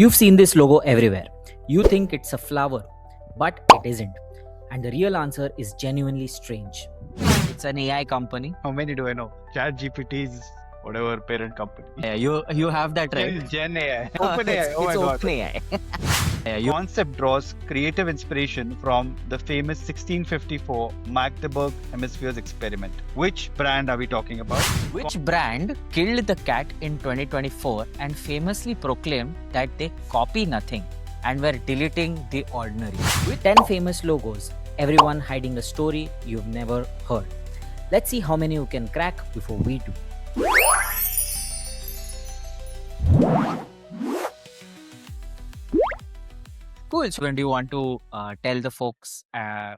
You've seen this logo everywhere. You think it's a flower, but it isn't. And the real answer is genuinely strange. It's an AI company. How many do I know? ChatGPT's whatever parent company. Yeah, you have that right. It's Gen AI. OpenAI. Oh my it's god. OpenAI. The concept draws creative inspiration from the famous 1654 Magdeburg Hemispheres experiment. Which brand are we talking about? Which brand killed the cat in 2024 and famously proclaimed that they copy nothing and were deleting the ordinary? With 10 famous logos, everyone hiding a story you've never heard. Let's see how many you can crack before we do. Cool. So, when do you want to tell the folks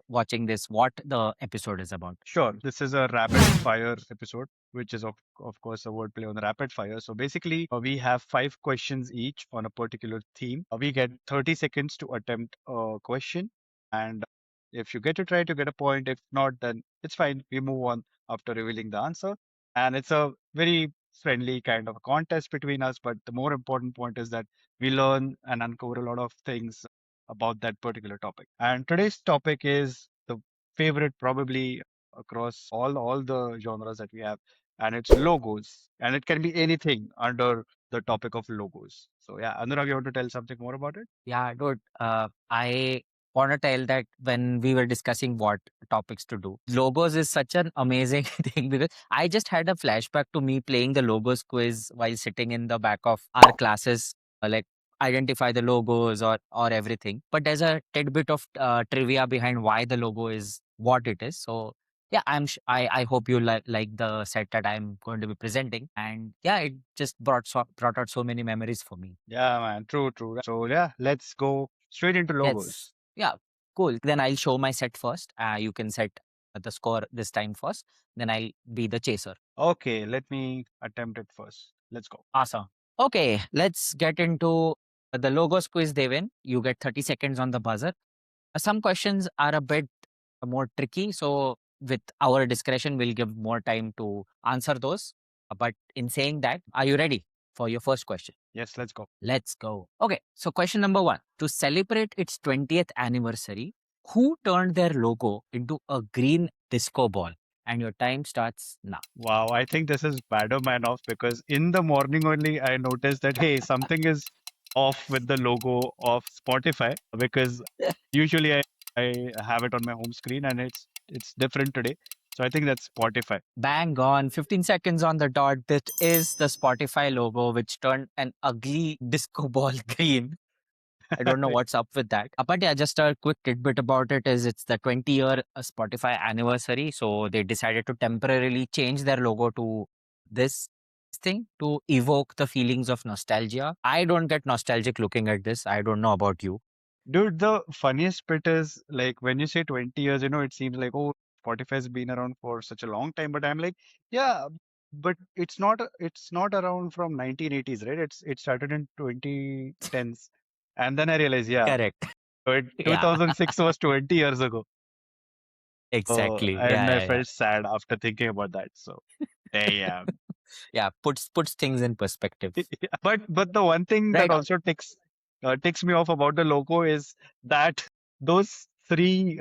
watching this what the episode is about? Sure. This is a rapid fire episode, which is of course a wordplay on the rapid fire. So basically, we have 5 questions each on a particular theme. We get 30 seconds to attempt a question, and if you get it right, you get a point. If not, then it's fine. We move on after revealing the answer, and it's a very friendly kind of a contest between us. But the more important point is that we learn and uncover a lot of things about that particular topic. And today's topic is the favorite probably across all the genres that we have, and it's logos, and it can be anything under the topic of logos. So yeah, Anurag, you want to tell something more about it? Yeah, dude. I want to tell that when we were discussing what topics to do, logos is such an amazing thing because I just had a flashback to me playing the logos quiz while sitting in the back of our classes, like identify the logos or everything. But there's a tidbit of trivia behind why the logo is what it is. So yeah, I hope you like the set that I'm going to be presenting, and yeah, it just brought out so many memories for me. Yeah, man, true. So yeah, let's go straight into logos. Yes. Yeah. Cool. Then I'll show my set first. You can set the score this time first. Then I'll be the chaser. Okay, let me attempt it first. Let's go. Awesome. Okay. Let's get into the logos quiz, Deven. You get 30 seconds on the buzzer. Some questions are a bit more tricky. So, with our discretion, we'll give more time to answer those. But in saying that, are you ready for your first question? Yes, let's go. Let's go. Okay, so question number 1. To celebrate its 20th anniversary, who turned their logo into a green disco ball? And your time starts now. Wow, I think this is bad of man off because in the morning only I noticed that hey, something is off with the logo of Spotify because usually I have it on my home screen and it's different today. So I think that's Spotify. Bang on. 15 seconds on the dot. This is the Spotify logo, which turned an ugly disco ball green. I don't know what's up with that. But yeah, just a quick tidbit about it is it's the 20-year Spotify anniversary. So they decided to temporarily change their logo to this thing to evoke the feelings of nostalgia. I don't get nostalgic looking at this. I don't know about you. Dude, the funniest bit is like when you say 20 years, it seems like, oh, Spotify's been around for such a long time. But I'm like, yeah, but it's not around from 1980s, right? It started in 2010s. And then I realized, yeah, Correct. so Yeah, 2006 was 20 years ago. exactly. And I Yeah. felt sad after thinking about that. So, yeah. Yeah, puts things in perspective. Yeah. But the one thing that Right. also ticks me off about the logo is that those three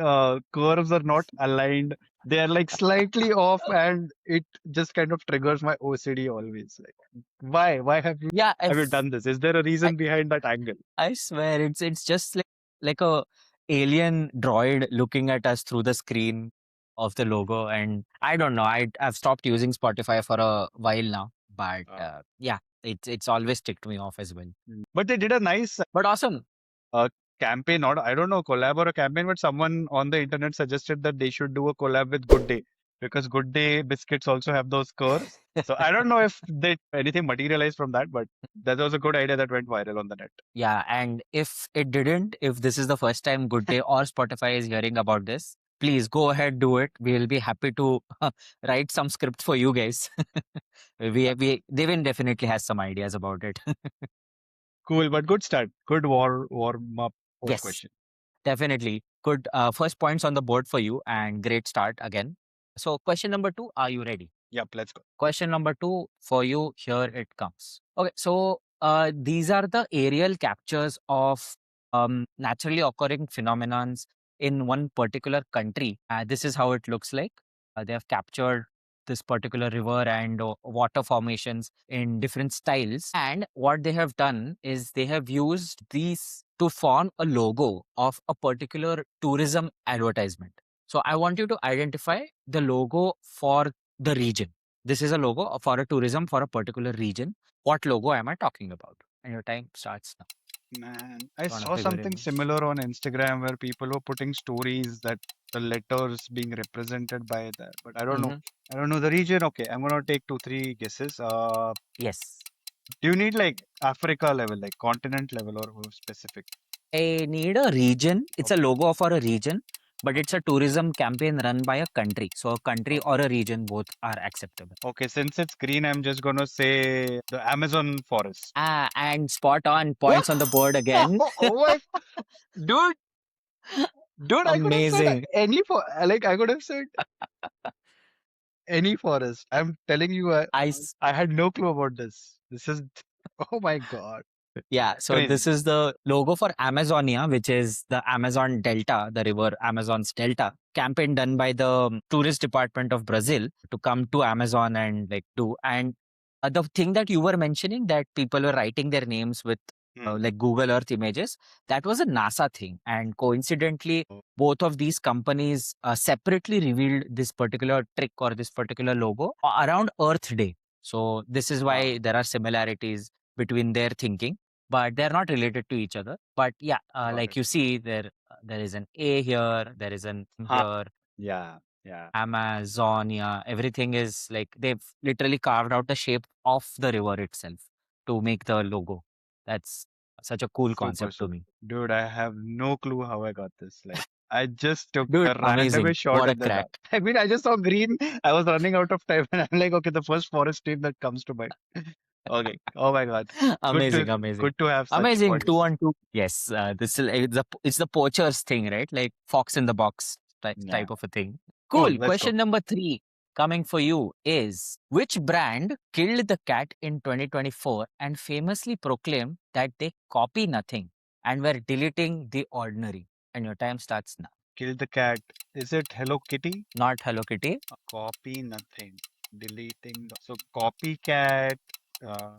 curves are not aligned. They are like slightly off, and it just kind of triggers my OCD always. Like, why? Why Yeah, have you if done this? Is there a I reason behind that angle? I swear it's just like a alien droid looking at us through the screen of the logo. And I don't know. I've stopped using Spotify for a while now, but Uh, yeah, it's always ticked me off as well. but they did a nice But awesome. a campaign, or I don't know, collab or a campaign, but someone on the internet suggested that they should do a collab with Good Day because Good Day biscuits also have those curves. So I don't know if they anything materialized from that, but that was a good idea that went viral on the net. Yeah, and if it didn't, if this is the first time Good Day or Spotify is hearing about this, please go ahead, do it. We'll be happy to write some script for you guys. Devin definitely has some ideas about it. Cool, but good start. Good warm up first Yes, question. definitely. Good first points on the board for you and great start again. So, question number 2, are you ready? Yep, let's go. Question number 2 for you, here it comes. Okay, so these are the aerial captures of naturally occurring phenomenons in one particular country. This is how it looks like. They have captured this particular river and water formations in different styles. And what they have done is they have used these to form a logo of a particular tourism advertisement. So I want you to identify the logo for the region. This is a logo for a tourism for a particular region. What logo am I talking about? And your time starts now. Man, I You want to saw figure it something out? similar on Instagram where people were putting stories that the letters being represented by that, but I don't know. Hmm. I don't know the region. Okay, I'm gonna take two, three guesses. Yes. Do you need like Africa level, like continent level, or specific? I need a region. It's a Okay, logo for a region, but okay, it's a tourism campaign run by a country. So a country okay. or a region both are acceptable. Okay, since it's green, I'm just gonna say the Amazon forest. And spot on What? points on the board again. Oh my, dude, dude, I could have said Amazing. any for like I could have said any forest. I'm telling you, I s- I had no clue about this. This is, oh my God, Yeah, so crazy. this is the logo for Amazonia, which is the Amazon Delta, the river Amazon's Delta campaign done by the tourist department of Brazil to come to Amazon and like do. And the thing that you were mentioning that people were writing their names with Hmm. like Google Earth images, that was a NASA thing. And coincidentally, Oh, both of these companies separately revealed this particular trick or this particular logo around Earth Day. So this is wow. why there are similarities between their thinking, but they're not related to each other. But yeah, Got like it. you see, there is an A here, there is an M Huh. here, Yeah, yeah. Amazonia. Everything is like they've literally carved out the shape of the river itself to make the logo. That's such a cool Super, concept to super. me, Dude, I have no clue how I got this. Like, I just took dude. a random Amazing! shot What a at the dark. crack! I mean, I just saw green. I was running out of time, and I'm like, okay, the first forest name that comes to mind. Okay. Oh my God. Good to Amazing, amazing, good to have such amazing. Two points. on two. Yes, this is it's the poacher's thing, right? Like fox in the box Yeah. type of a thing. Cool. Cool. Let's go. Question number three coming for you is which brand killed the cat in 2024 and famously proclaimed that they copy nothing and were deleting the ordinary? And your time starts now. Kill the cat. Is it Hello Kitty? Not Hello Kitty, Copy nothing. Deleting. So copycat. Uh,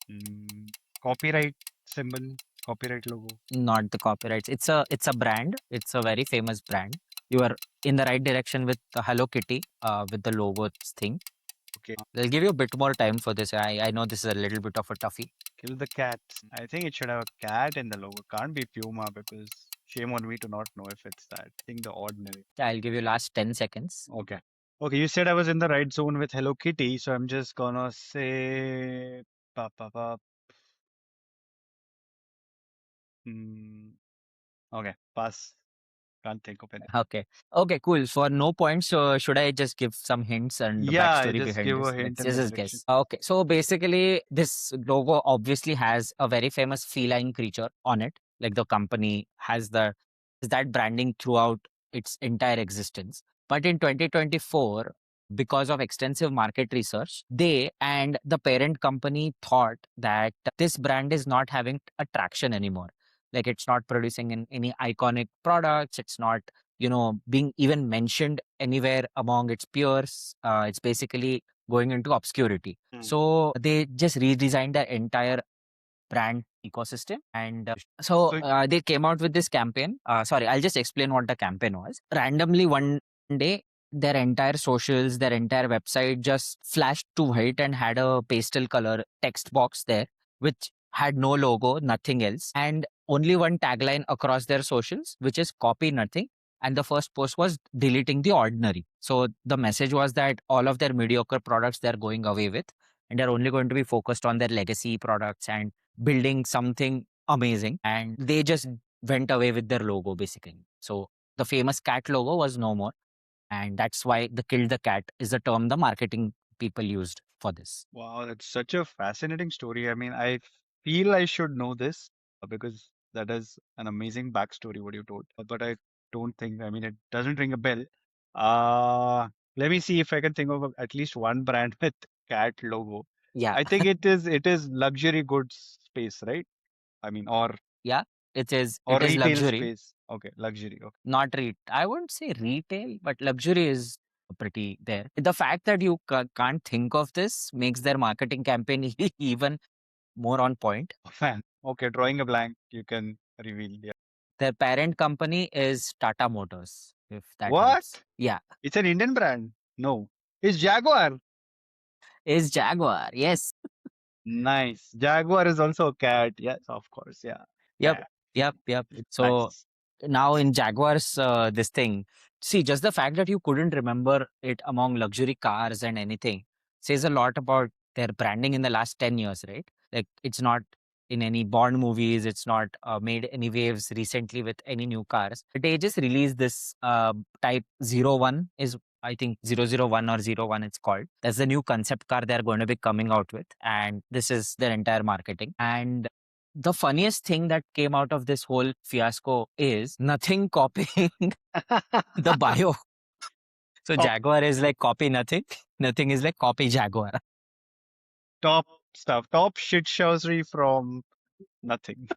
mm, Copyright symbol. Copyright logo. not the copyrights. It's a brand. It's a very famous brand. You are in the right direction with the Hello Kitty, with the logo thing. Okay. I'll give you a bit more time for this. I know this is a little bit of a toughie. Kill the cat. I think it should have a cat in the logo. Can't be Puma because shame on me to not know if it's that. I think the ordinary. I'll give you last 10 seconds. Okay. Okay, you said I was in the right zone with Hello Kitty, so I'm just gonna say pa pa pa. Hmm. Okay, pass. Can't think of anything. Okay. Okay, cool. For no points, so should I just give some hints and the Yeah, backstory just behind give a this? hint Let's in the just direction. guess. Okay, so basically, this logo obviously has a very famous feline creature on it. Like the company has that branding throughout its entire existence. But in 2024, because of extensive market research, they and the parent company thought that this brand is not having attraction anymore. Like it's not producing any iconic products. It's not being even mentioned anywhere among its peers. It's basically going into obscurity. Hmm. So they just redesigned the entire brand ecosystem. And so So, they came out with this campaign. Sorry, I'll just explain what the campaign was. Randomly one day, their entire socials, their entire website just flashed to white and had a pastel color text box there, which had no logo, nothing else, and only one tagline across their socials, which is copy nothing. And the first post was deleting the ordinary. So the message was that all of their mediocre products they're going away with, and they're only going to be focused on their legacy products and building something amazing. And they just went away with their logo basically. So the famous cat logo was no more. And that's why the kill the cat is the term the marketing people used for this. wow, that's such a fascinating story. I mean, I feel I should know this because that is an amazing backstory what you told. But I don't think, I mean, it doesn't ring a bell. Uh, Let me see if I can think of at least one brand with cat logo. Yeah, I think it is luxury goods space, right? I mean, yeah. or It is retail luxury, space. Okay, luxury. Okay. not I wouldn't say retail, but luxury is pretty there. The fact that you can't think of this makes their marketing campaign even more on point. Fan. Okay, drawing a blank. You can reveal. Yeah. Their parent company is Tata Motors, if that What? helps. Yeah, It's an Indian brand. No, it's Jaguar. is Jaguar. Yes. Nice. Jaguar is also a cat. Yes, of course. Yeah. Yep. Yeah. Yep. It's So nice. now in Jaguar's this thing, see, just the fact that you couldn't remember it among luxury cars and anything says a lot about their branding in the last 10 years, right? Like it's not in any Bond movies, it's not made any waves recently with any new cars. They just released this type 01 is I think 001 or zero 01 it's called. That's the new concept car they're going to be coming out with. And this is their entire marketing. And the funniest thing that came out of this whole fiasco is nothing copying the bio. So top Jaguar is like copy nothing. Nothing is like copy Jaguar top stuff. Top shit showsery from nothing.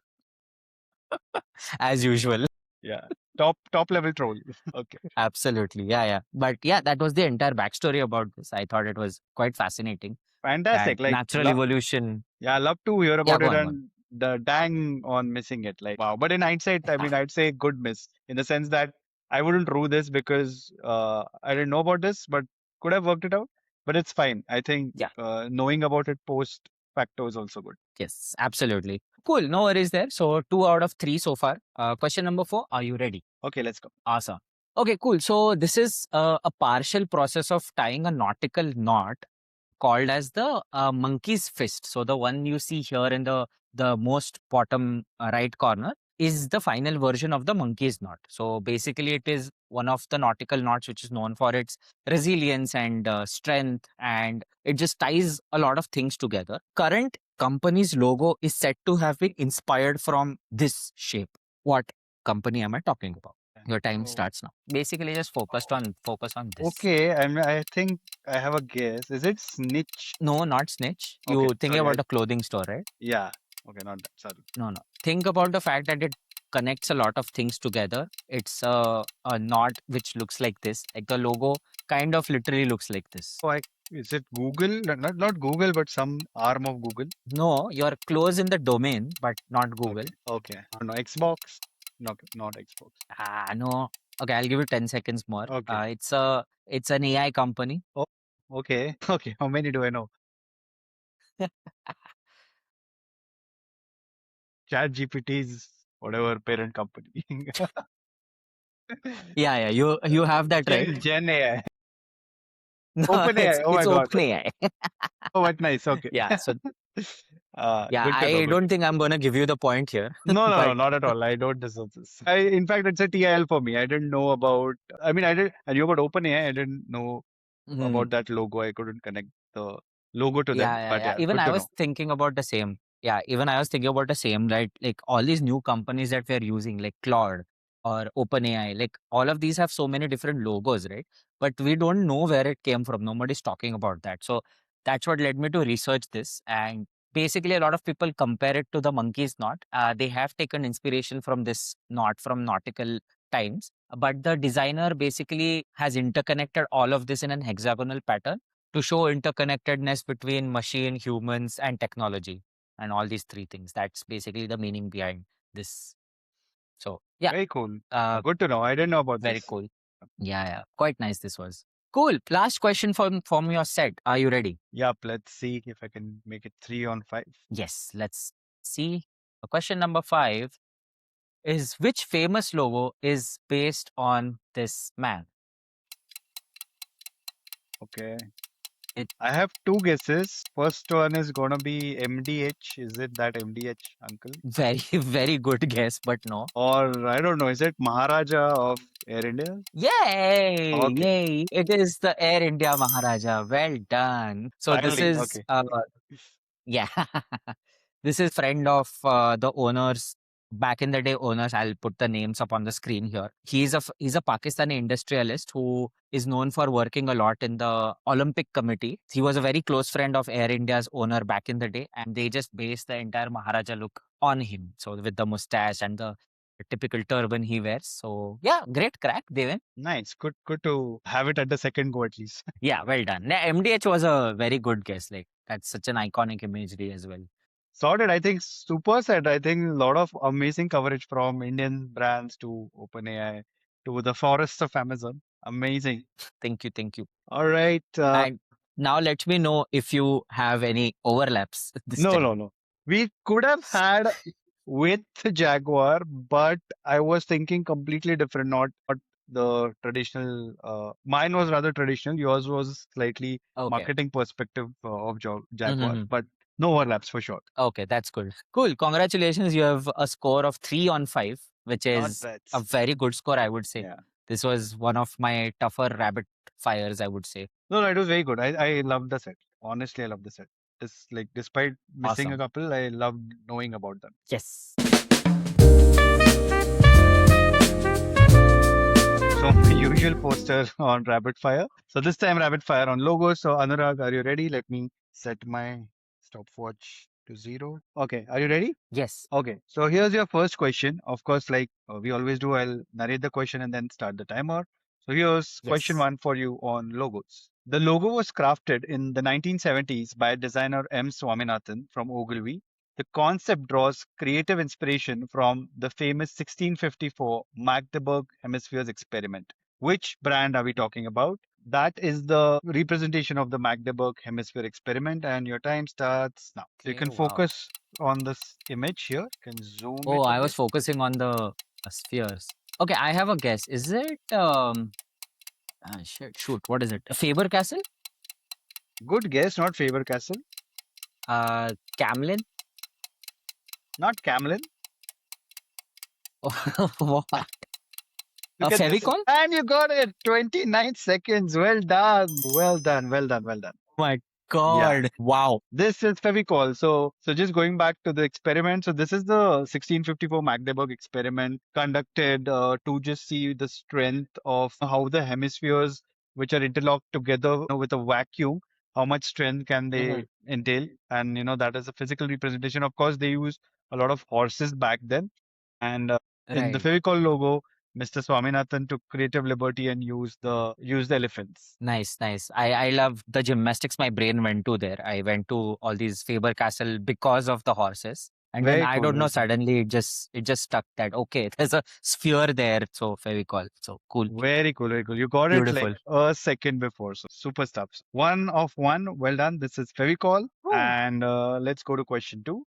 as usual. Yeah. Top level troll. Okay. Absolutely. Yeah. But yeah, that was the entire backstory about this. I thought it was quite fascinating that Fantastic. Like natural evolution. yeah, I love to hear Yeah, about go it on, go on. and the dang on missing it. Like wow. But in hindsight, I mean I'd say good miss in the sense that I wouldn't rue this because I didn't know about this, but could have worked it out. But it's fine. I think Yeah. knowing about it post facto is also good. Yes, absolutely. Cool. No worries there. So 2 out of 3 so far. Question number 4. Are you ready? Okay, let's go. Awesome. Okay, cool. So this is a partial process of tying a nautical knot called as the monkey's fist. So the one you see here in the most bottom right corner is the final version of the monkey's knot. So basically, it is one of the nautical knots which is known for its resilience and strength, and it just ties a lot of things together. Current company's logo is said to have been inspired from this shape. What company am I talking about? Your time Oh, starts now. Basically, just focus on this. okay, I think I have a guess. Is it snitch? No, not snitch. Okay, You thinking sorry. about a clothing store, right? Yeah. Okay, not that. Sorry. No. Think about the fact that it connects a lot of things together. It's a knot which looks like this. Like the logo kind of literally looks like this. Oh, is it Google? Not Google, but some arm of Google. No, you're close in the domain, but not Google. Okay. I don't know. Xbox? No, not Xbox. No. Okay, I'll give you 10 seconds more. Okay. It's an AI company. Oh, okay. Okay. How many do I know? Chat GPT's whatever parent company. Yeah. You have that right. Gen AI. No, OpenAI. Oh my it's God. OpenAI. Oh, what nice. Okay. Yeah. So yeah, Good to know. I Good. don't think I'm gonna give you the point here, No, but not at all. I don't deserve this. In fact, it's a TIL for me. I didn't know about. I mean, I did. And you about OpenAI. I didn't know mhm. about that logo. I couldn't connect the logo to them. But Yeah. yeah, Even good I to was know. thinking about the same. Yeah, even I was thinking about the same, right? Like all these new companies that we're using, like Claude or OpenAI, like all of these have so many different logos, right? But we don't know where it came from. Nobody's talking about that. So that's what led me to research this. And basically, a lot of people compare it to the monkey's knot. They have taken inspiration from this knot from nautical times, but the designer basically has interconnected all of this in an hexagonal pattern to show interconnectedness between machine, humans, and technology, and all these three things. That's basically the meaning behind this. So, yeah, Very cool. uh, Good to know. I didn't know about very this. cool. Yeah, quite nice. This was cool. Last question from your set. Are you ready? Yep. Let's see if I can make it 3 on 5. Yes. Let's see. Question number 5 is which famous logo is based on this man? Okay. It I have two guesses. First one is gonna be MDH. Is it that MDH uncle? very very good guess, but no. Or I don't know. Is it Maharaja of Air India? Yay! Okay. Yay! It is the Air India Maharaja. Well done. So this Finally. is Okay. yeah. This is friend of the owners. back in the day owners. I'll put the names up on the screen here. He's a Pakistani industrialist who is known for working a lot in the Olympic Committee. He was a very close friend of Air India's owner back in the day, and they just based the entire Maharaja look on him. So with the mustache and the typical turban he wears. So yeah, great crack, Deven. Nice. Good to have it at the second go at least. Yeah, well done. MDH was a very good guess. Like that's such an iconic imagery as well. Sorted. I think super set. I think a lot of amazing coverage from Indian brands to OpenAI to the forests of Amazon. Amazing. Thank you, thank you. All right. And now let me know if you have any overlaps this No, time. no, no. We could have had with Jaguar, but I was thinking completely different, not the traditional. Mine was rather traditional. Yours was slightly Okay. marketing perspective of Jaguar, Mm-hmm. but no overlaps for sure. Okay, that's good. Cool. Congratulations. You have a score of 3 on 5, which Not is bad. a very good score, I would say. Yeah. This was one of my tougher rabbit fires, I would say. No, no, it was very good. I love the set. Honestly, I love the set. This like despite missing a Awesome. couple, I loved knowing about them. Yes. So my usual poster on Rabbit Fire. So this time Rabbit Fire on logos. So Anurag, are you ready? Let me set my stopwatch to 0. Okay, are you ready? Yes. Okay, so here's your first question. Of course, like we always do, I'll narrate the question and then start the timer. So here's question Yes. 1 for you on logos. The logo was crafted in the 1970s by designer M. Swaminathan from Ogilvy. The concept draws creative inspiration from the famous 1654 Magdeburg Hemispheres experiment. Which brand are we talking about? That is the representation of the Magdeburg Hemisphere experiment, and your time starts now. So you Okay, can wow. focus on this image here. You can zoom Oh, it a I was bit. focusing on the spheres. Okay, I have a guess. Is it shit, shoot, what is it? Faber Castle? Good guess, not Faber Castle, Camlin? not Camlin. What? Look at this. Fevicol? And you got it. 29 seconds. Well done. Well done. Well done. Well done. My Yeah. God. Wow. This is Fevicol. So just going back to the experiment. So this is the 1654 Magdeburg experiment conducted to just see the strength of how the hemispheres, which are interlocked together with a vacuum, how much strength can Mhm. they entail? And that is a physical representation. Of course, they use a lot of horses back then. And in the Right. Fevicol logo, Mr. Swaminathan took creative liberty and used the elephants. Nice, nice. I love the gymnastics my brain went to there. I went to all these Faber Castle because of the horses. And then Very I cool. don't know, Very cool. suddenly it just stuck that okay, there's a sphere there. So Fevicol. So cool. Very cool, very cool. You got it like Beautiful. a second before. So super stuff. 1 of 1. Well done. This is Fevicol. Woo. And let's go to question 2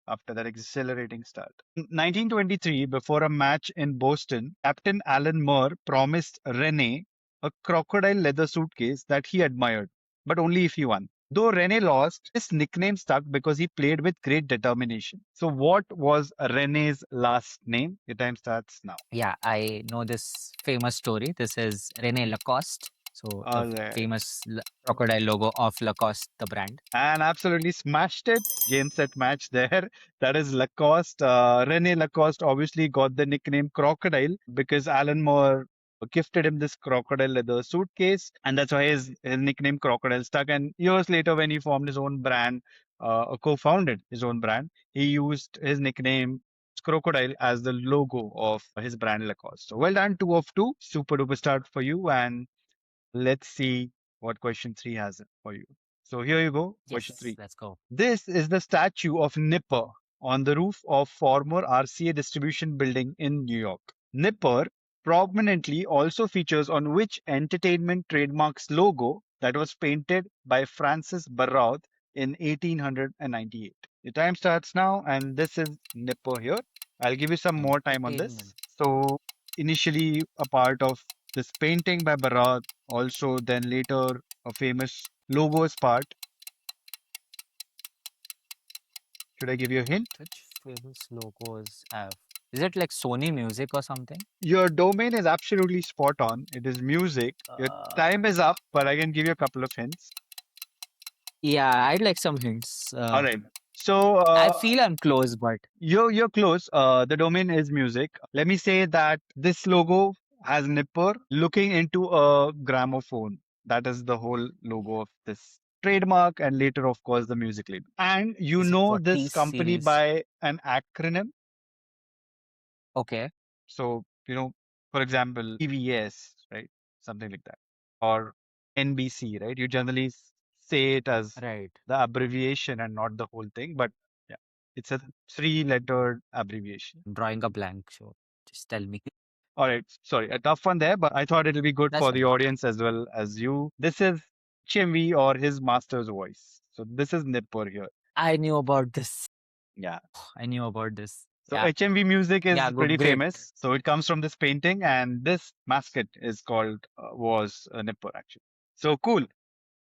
after that exhilarating start. 1923, before a match in Boston, Captain Alan Moore promised Rene a crocodile leather suitcase that he admired, but only if he won. Though Rene lost, his nickname stuck because he played with great determination. So, what was Rene's last name? Your time starts now. Yeah, I know this famous story. This is Rene Lacoste. So the All right. famous crocodile logo of Lacoste, the brand. And absolutely smashed it. Game set match there. That is Lacoste. Rene Lacoste obviously got the nickname Crocodile because Alan Moore gifted him this crocodile leather suitcase, and that's why his nickname Crocodile stuck. And years later, when he formed his own brand, or co-founded his own brand, he used his nickname Crocodile as the logo of his brand Lacoste. So well done, 2 of 2. Super duper start for you, and let's see what question 3 has for you. So here you go, question Yes, 3. let's go. This is the statue of Nipper on the roof of former RCA distribution building in New York. Nipper prominently also features on which entertainment trademark's logo that was painted by Francis Barraud in 1898. The time starts now, and this is Nipper here. I'll give you some more time on Entertainment. this. So, initially a part of this painting by Barraud, also then later a famous logos part. Should I give you a hint? Which famous logos have? Is it like Sony Music or something? Your domain is absolutely spot on. It is music. Your time is up, but I can give you a couple of hints. Yeah, I'd like some hints. All right. So I feel I'm close, but you're close. The domain is music. Let me say that this logo has Nipper looking into a gramophone. That is the whole logo of this trademark, and later, of course, the music label. And you is it know for T this company series? by an acronym. Okay, So, for example, TVS, right? Something like that. Or NBC, right? You generally say it as right. the abbreviation and not the whole thing, but yeah, it's a three-lettered abbreviation. I'm drawing a blank. So just tell me. All right, sorry, a tough one there, but I thought it'll be good That's for the fine. audience as well as you. This is HMV or his master's voice. So this is Nipper here. I knew about this. Yeah. I knew about this. So Yeah. HMV music Yeah. is pretty Great. famous. So it comes from this painting, and this mascot is called was Nipper actually. So cool. I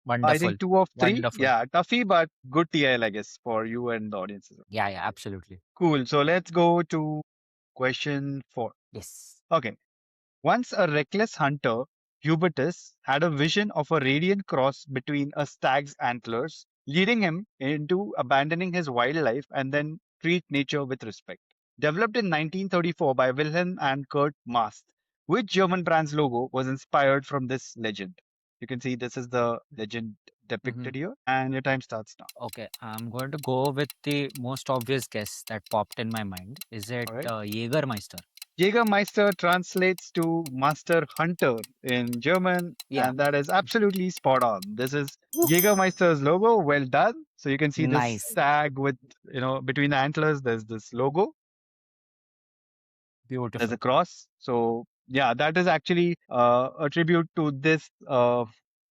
Wonderful. think two of three. Wonderful. Yeah, toughy but good TIL, I guess, for you and the audience as well. Yeah. Yeah. Absolutely. Cool. So let's go to question 4. Yes. Okay. Once a reckless hunter, Hubertus had a vision of a radiant cross between a stag's antlers, leading him into abandoning his wildlife and then treat nature with respect. Developed in 1934 by Wilhelm and Kurt Mast, which German brand's logo was inspired from this legend. You can see this is the legend Hmm. depicted here, and your time starts now. Okay. I'm going to go with the most obvious guess that popped in my mind. Is it All right. Jägermeister? Jägermeister translates to master hunter in German, Yeah. and that is absolutely spot on. This is Woo. Jägermeister's logo. Well done. So you can see this Nice. stag with, between the antlers, there's this logo. There's Beautiful. a cross. So yeah, that is actually a tribute to this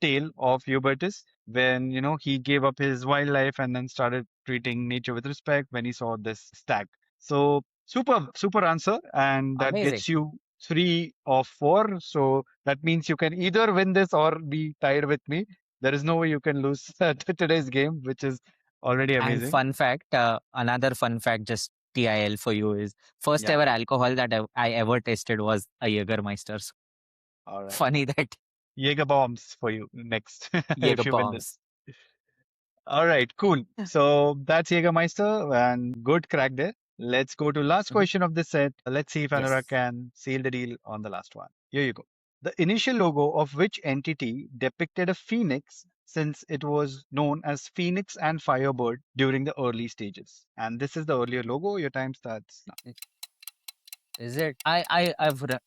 tale of Hubertus when he gave up his wildlife and then started treating nature with respect when he saw this stag. So super answer, and that Amazing. gets you 3 of 4. So that means you can either win this or be tied with me. There is no way you can lose today's game, which is already And amazing. fun fact, another fun fact, just TIL for you is first Yeah. ever alcohol that I ever tasted was a Jägermeister. So All right. funny that Jaeger bombs for you next Jäger if you win this. bombs. All right, cool. So that's Jägermeister and good crack there. Let's go to last Mhm. question of this set. Let's see if Anurag Yes. can seal the deal on the last one. Here you go. The initial logo of which entity depicted a phoenix since it was known as Phoenix and Firebird during the early stages. And this is the earlier logo. Your time starts now. Is it?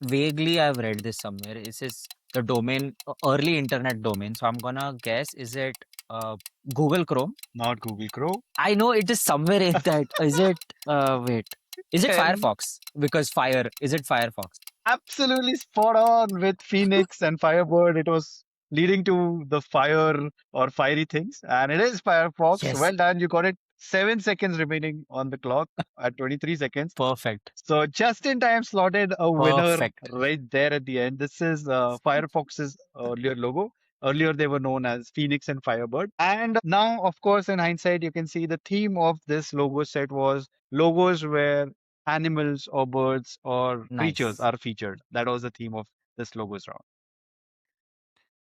Vaguely I've read this somewhere. Is this the domain, early internet domain? So I'm gonna guess. Is it uh, Google Chrome? Not Google Crow. I know it is somewhere in that. Is it? Wait. Is it 10. Firefox? Because fire. Is it Firefox? Absolutely spot on with Phoenix and Firebird. It was leading to the fire or fiery things. And it is Firefox. Yes. Well done. You got it. 7 seconds remaining on the clock at 23 seconds. Perfect. So just in time slotted a winner Perfect. right there at the end. This is Firefox's earlier logo. Earlier they were known as Phoenix and Firebird. And now, of course, in hindsight, you can see the theme of this logo set was logos where animals or birds or creatures Nice. are featured. That was the theme of this logos round.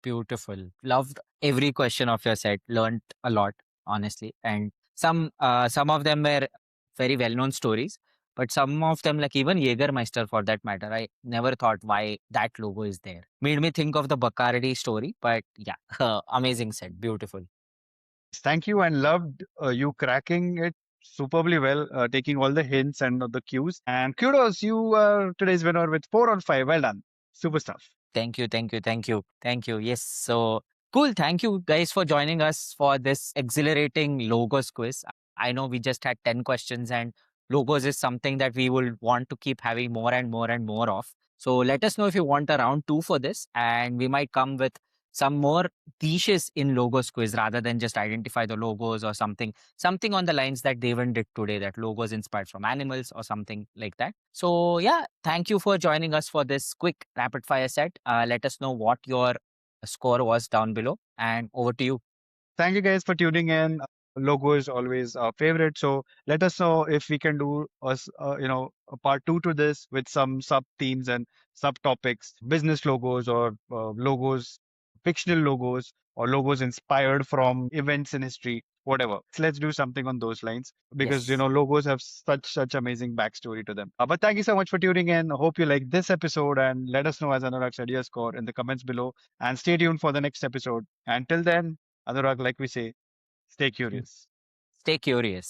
Beautiful. Loved every question of your set. Learned a lot, honestly. And some of them were very well-known stories, but some of them, like even Jägermeister for that matter, I never thought why that logo is there. Made me think of the Bacardi story, but yeah, amazing set. Beautiful. Thank you and loved you cracking it superbly well, taking all the hints and the cues. And kudos, you are today's winner with 4 on 5. Well done. Super stuff. Thank you, thank you, thank you, thank you. Yes, so cool. Thank you guys for joining us for this exhilarating logos quiz. I know we just had 10 questions, and logos is something that we will want to keep having more and more and more of. So let us know if you want a round two for this, and we might come with some more niches in logos quiz rather than just identify the logos or something on the lines that Deven did today, that logos inspired from animals or something like that. So yeah, thank you for joining us for this quick rapid fire set. Let us know what your score was down below, and over to you. Thank you guys for tuning in. Logo is always our favorite. So let us know if we can do a part two to this with some sub themes and subtopics, business logos or logos, fictional logos or logos inspired from events in history. whatever. So let's do something on those lines because Yes. logos have such amazing backstory to them. But thank you so much for tuning in. Hope you like this episode and let us know, as Anurag said, your score in the comments below, and stay tuned for the next episode. Until then, Anurag, like we say, stay Mm. curious. Stay curious.